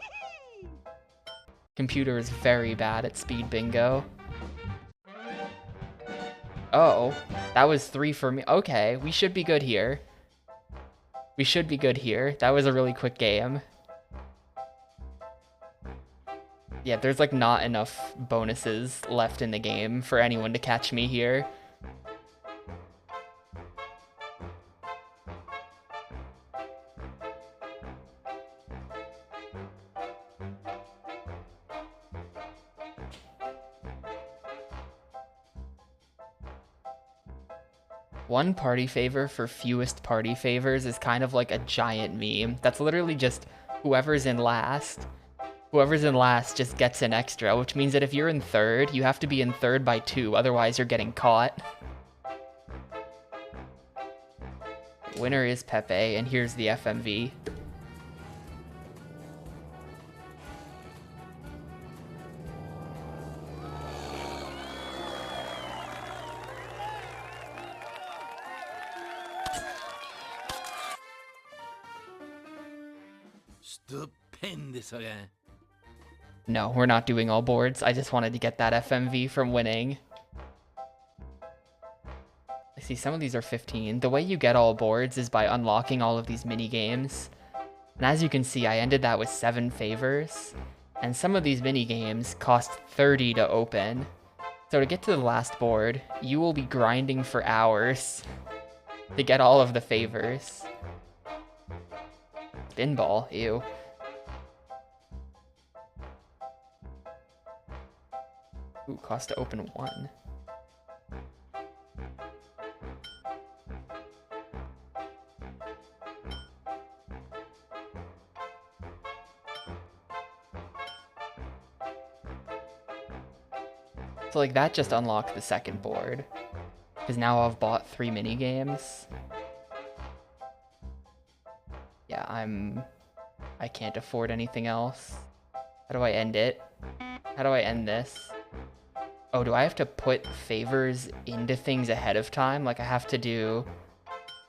Computer is very bad at Speed Bingo. Oh, that was 3 for me. Okay, we should be good here. We should be good here. That was a really quick game. Yeah, there's like not enough bonuses left in the game for anyone to catch me here. One party favor for fewest party favors is kind of like a giant meme. That's literally just whoever's in last. Whoever's in last just gets an extra, which means that if you're in third, you have to be in third by 2, otherwise you're getting caught. Winner is Pepe, and here's the FMV. Stupendous, okay? No, we're not doing all boards. I just wanted to get that FMV from winning. I see some of these are 15. The way you get all boards is by unlocking all of these mini games. And as you can see, I ended that with 7 favors. And some of these mini games cost 30 to open. So to get to the last board, you will be grinding for hours to get all of the favors. Pinball, ew. Ooh, cost to open 1. So like that just unlocked the second board. Because now I've bought 3 mini games. Yeah, I can't afford anything else. How do I end it? How do I end this? Oh, do I have to put favors into things ahead of time? Like I have to do...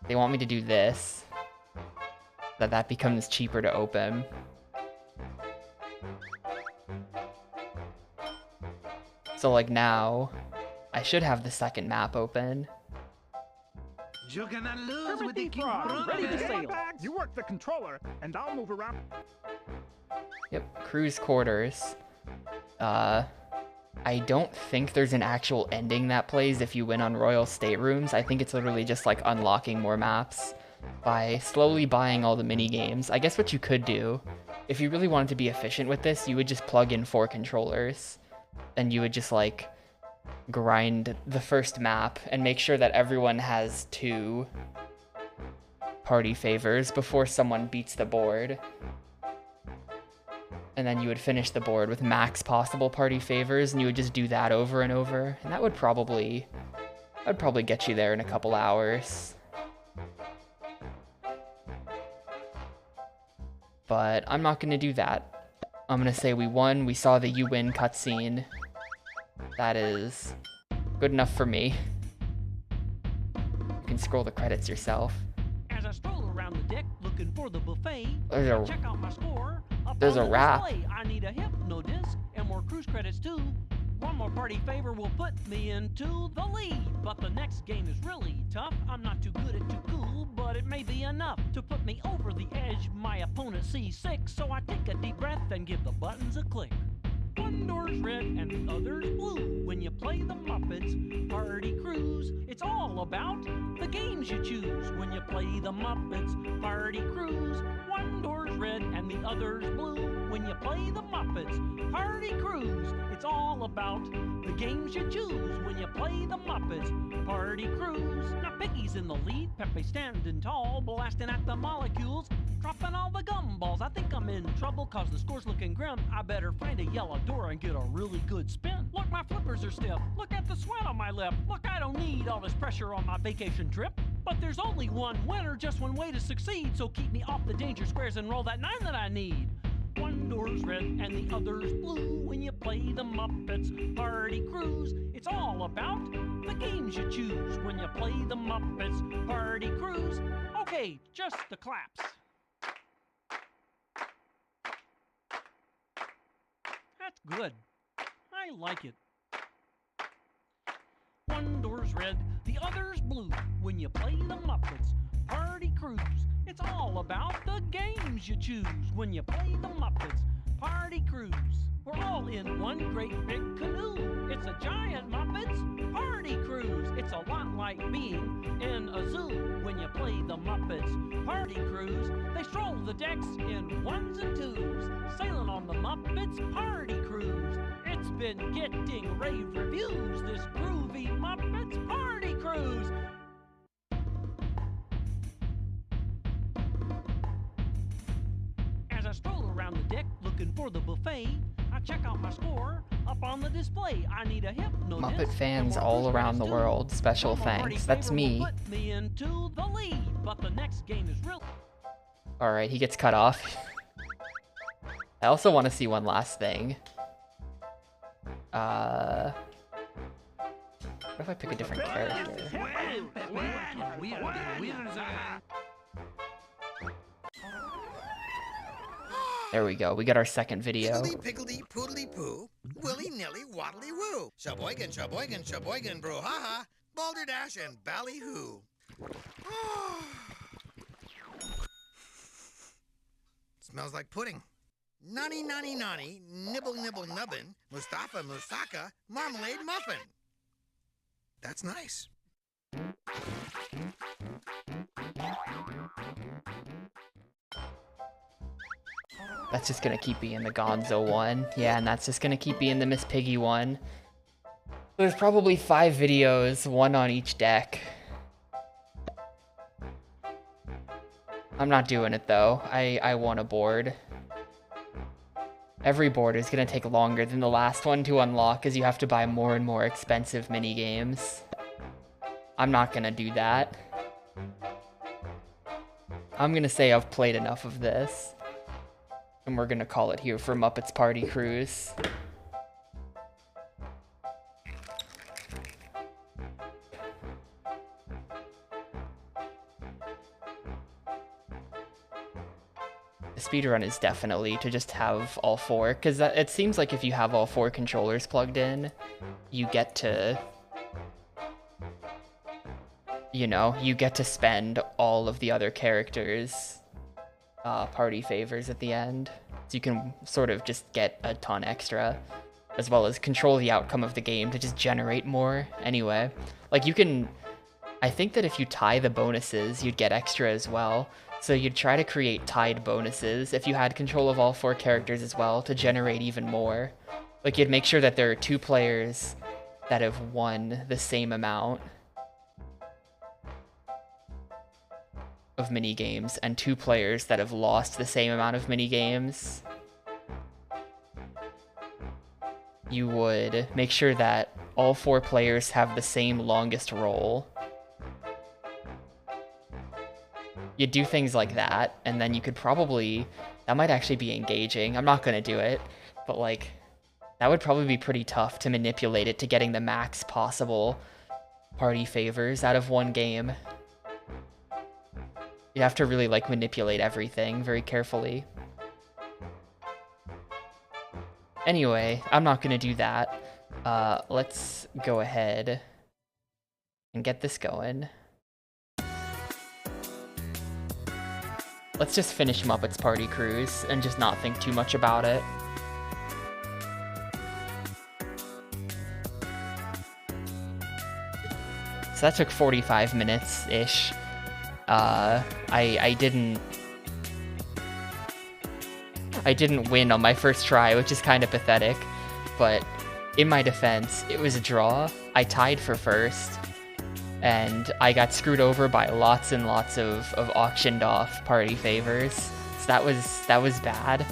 They want me to do this. That becomes cheaper to open. So like now, I should have the second map open. You're gonna lose with the Frog, ready to sail. You work the controller, and I'll move around. Yep, cruise quarters. I don't think there's an actual ending that plays if you win on Royal Staterooms. I think it's literally just like unlocking more maps by slowly buying all the mini games. I guess what you could do, if you really wanted to be efficient with this, you would just plug in 4 controllers. Then you would just like grind the first map and make sure that everyone has 2 party favors before someone beats the board. And then you would finish the board with max possible party favors, and you would just do that over and over. And that would probably get you there in a couple hours. But I'm not gonna do that. I'm gonna say we won, we saw the you win cutscene. That is good enough for me. You can scroll the credits yourself. As I stroll around the deck looking for the buffet, There's check out my score. a rap. I need a hypno disc and more cruise credits too. One more party favor will put me into the lead. But the next game is really tough. I'm not too good at too cool, but it may be enough to put me over the edge. My opponent sees 6, so I take a deep breath and give the buttons a click. One door's red and the other's blue. When you play the Muppets Party Cruise, it's all about the games you choose. When you play the Muppets Party Cruise, one door's red and the other's blue. When you play the Muppets Party Cruise, it's all about the games you choose. When you play the Muppets Party Cruise. Now Piggy's in the lead, Pepe standing tall, blasting at the molecules, dropping all the gumballs. I think I'm in trouble cause the score's looking grim. I better find a yellow door and get a really good spin. Look, my flippers are stiff. Look at the sweat on my lip. Look, I don't need all this pressure on my vacation trip. But there's only one winner, just one way to succeed. So keep me off the danger squares and roll that 9 that I need. One door's red and the other's blue. When you play the Muppets Party Cruise, it's all about the games you choose. When you play the Muppets Party Cruise. Okay, just the claps. That's good. I like it. One door's red, the other's blue. When you play the Muppets Party Cruise, it's all about the games you choose. When you play the Muppets Party Cruise, we're all in one great big canoe. It's a giant Muppets Party Cruise. It's a lot like being in a zoo. When you play the Muppets Party Cruise, they stroll the decks in 1s and 2s, sailing on the Muppets Party Cruise. It's been getting rave reviews, this groovy Muppets Party Cruise. As I stroll around the deck looking for the buffet, I check out my score up on the display. I need a hypnotist. Muppet fans all around the world, special thanks. That's me. Put me into the lead, but the next game is real. Alright, he gets cut off. I also want to see one last thing. What if I pick a different character? There we go. We got our second video. Higgledy-piggledy poodly-poo, willy-nilly waddly-woo. Sheboygan, Sheboygan, Sheboygan, brouhaha, balderdash and ballyhoo. Smells like pudding. Nani, nani, nani, nibble, nibble, nubbin, Mustafa, Musaka, marmalade muffin. That's nice. That's just gonna keep being the Gonzo one. Yeah, and that's just gonna keep being the Miss Piggy one. There's probably 5 videos, 1 on each deck. I'm not doing it though. I want a board. Every board is gonna take longer than the last one to unlock as you have to buy more and more expensive mini games. I'm not gonna do that. I'm gonna say I've played enough of this. And we're gonna call it here for Muppets Party Cruise. The speedrun is definitely to just have all 4, because it seems like if you have all 4 controllers plugged in, you get to, you know, you get to spend all of the other characters' party favors at the end. So you can sort of just get a ton extra, as well as control the outcome of the game to just generate more anyway. Like you can, I think that if you tie the bonuses, you'd get extra as well. So you'd try to create tied bonuses if you had control of all 4 characters as well to generate even more. Like you'd make sure that there are 2 players that have won the same amount of mini games and 2 players that have lost the same amount of mini games. You would make sure that all 4 players have the same longest roll. You'd do things like that, and then you could probably, that might actually be engaging. I'm not gonna do it, but like, that would probably be pretty tough to manipulate it to getting the max possible party favors out of one game. You'd have to really like manipulate everything very carefully. Anyway, I'm not gonna do that. Let's go ahead and get this going. Let's just finish Muppets Party Cruise and just not think too much about it. So that took 45 minutes-ish. I didn't win on my first try, which is kind of pathetic, but in my defense, it was a draw. I tied for first, and I got screwed over by lots and lots of auctioned off party favors. So that was bad.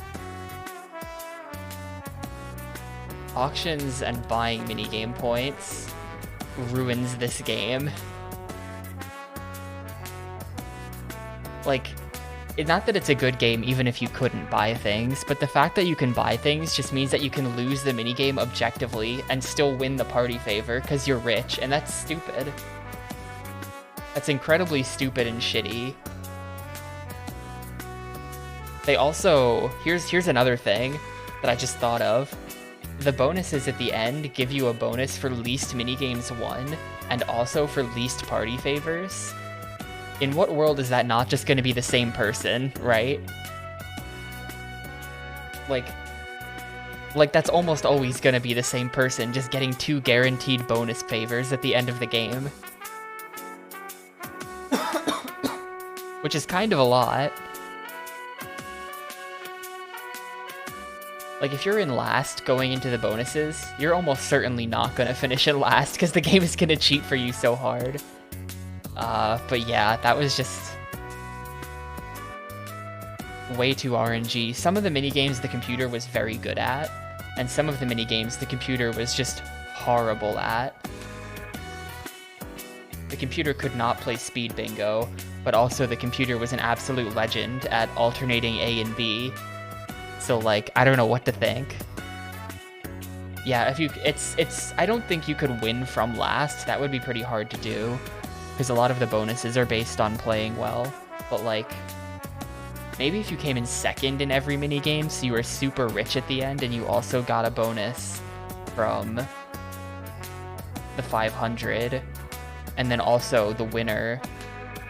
Auctions and buying minigame points ruins this game. Like, it's not that it's a good game even if you couldn't buy things, but the fact that you can buy things just means that you can lose the minigame objectively and still win the party favor because you're rich, and that's stupid. That's incredibly stupid and shitty. They also, here's another thing that I just thought of. The bonuses at the end give you a bonus for least minigames won and also for least party favors. In what world is that not just going to be the same person, right? Like that's almost always going to be the same person, just getting 2 guaranteed bonus favors at the end of the game. Which is kind of a lot. Like, if you're in last going into the bonuses, you're almost certainly not going to finish in last because the game is going to cheat for you so hard. But yeah, that was just way too RNG. Some of the minigames the computer was very good at, and some of the minigames the computer was just horrible at. The computer could not play speed bingo, but also the computer was an absolute legend at alternating A and B. So, like, I don't know what to think. Yeah, if you, I don't think you could win from last. That would be pretty hard to do, because a lot of the bonuses are based on playing well. But, like, maybe if you came in second in every minigame, so you were super rich at the end, and you also got a bonus from the 500, and then also the winner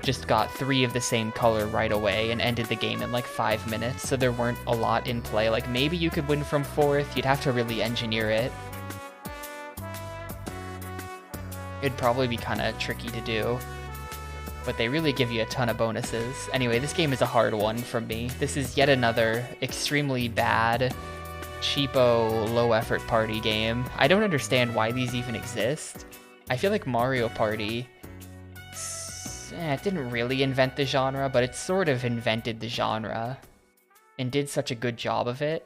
just got 3 of the same color right away and ended the game in like 5 minutes, so there weren't a lot in play. Like, maybe you could win from 4th, you'd have to really engineer it. It'd probably be kind of tricky to do, but they really give you a ton of bonuses. Anyway, this game is a hard one for me. This is yet another extremely bad, cheapo, low-effort party game. I don't understand why these even exist. I feel like Mario Party, it didn't really invent the genre, but it sort of invented the genre and did such a good job of it.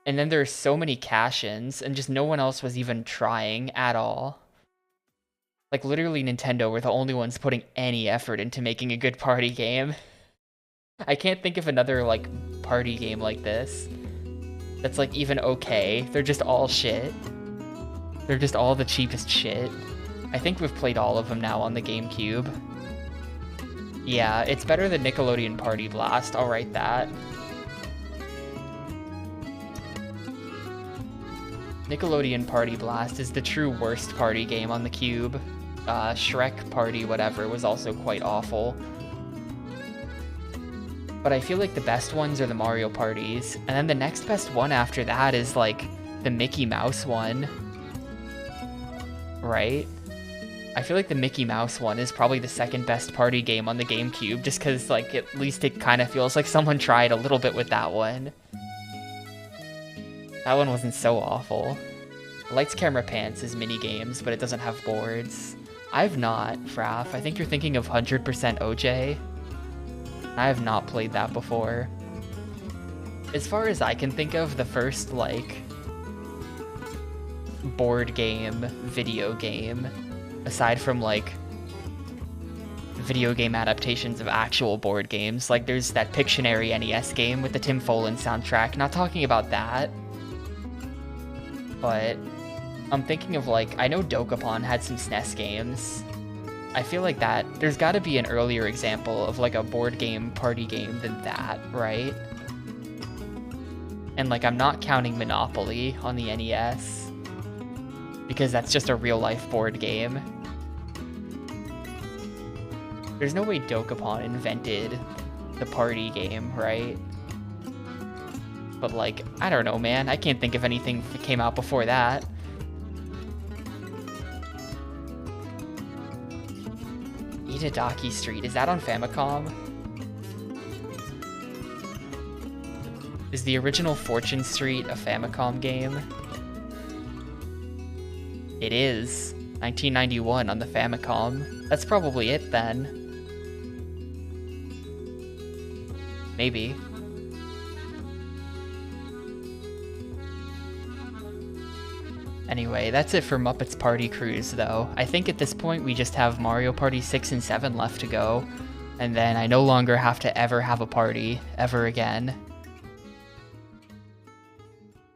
And then there's so many cash-ins, and just no one else was even trying at all. Like, literally Nintendo were the only ones putting any effort into making a good party game. I can't think of another, like, party game like this that's, like, even okay. They're just all shit. They're just all the cheapest shit. I think we've played all of them now on the Gamecube. Yeah, it's better than Nickelodeon Party Blast, I'll write that. Nickelodeon Party Blast is the true worst party game on the Cube. Shrek Party whatever was also quite awful. But I feel like the best ones are the Mario parties, and then the next best one after that is like the Mickey Mouse one. Right? I feel like the Mickey Mouse one is probably the second best party game on the GameCube, just because, like, at least it kind of feels like someone tried a little bit with that one. That one wasn't so awful. Lights, Camera, Pants is mini-games, but it doesn't have boards. I've not, Fraff. I think you're thinking of 100% OJ. I have not played that before. As far as I can think of, the first, like, board game, video game, aside from, like, video game adaptations of actual board games, like, there's that Pictionary NES game with the Tim Follin soundtrack. Not talking about that, but I'm thinking of, like, I know Dokapon had some SNES games. I feel like that, there's gotta be an earlier example of, like, a board game party game than that, right? And, like, I'm not counting Monopoly on the NES. because that's just a real-life board game. There's no way Dokapon invented the party game, right? But like, I don't know, man. I can't think of anything that came out before that. Itadaki Street, is that on Famicom? Is the original Fortune Street a Famicom game? It is. 1991 on the Famicom. That's probably it then. Maybe. Anyway, that's it for Muppets Party Cruise, though. I think at this point we just have Mario Party 6 and 7 left to go, and then I no longer have to ever have a party, ever again.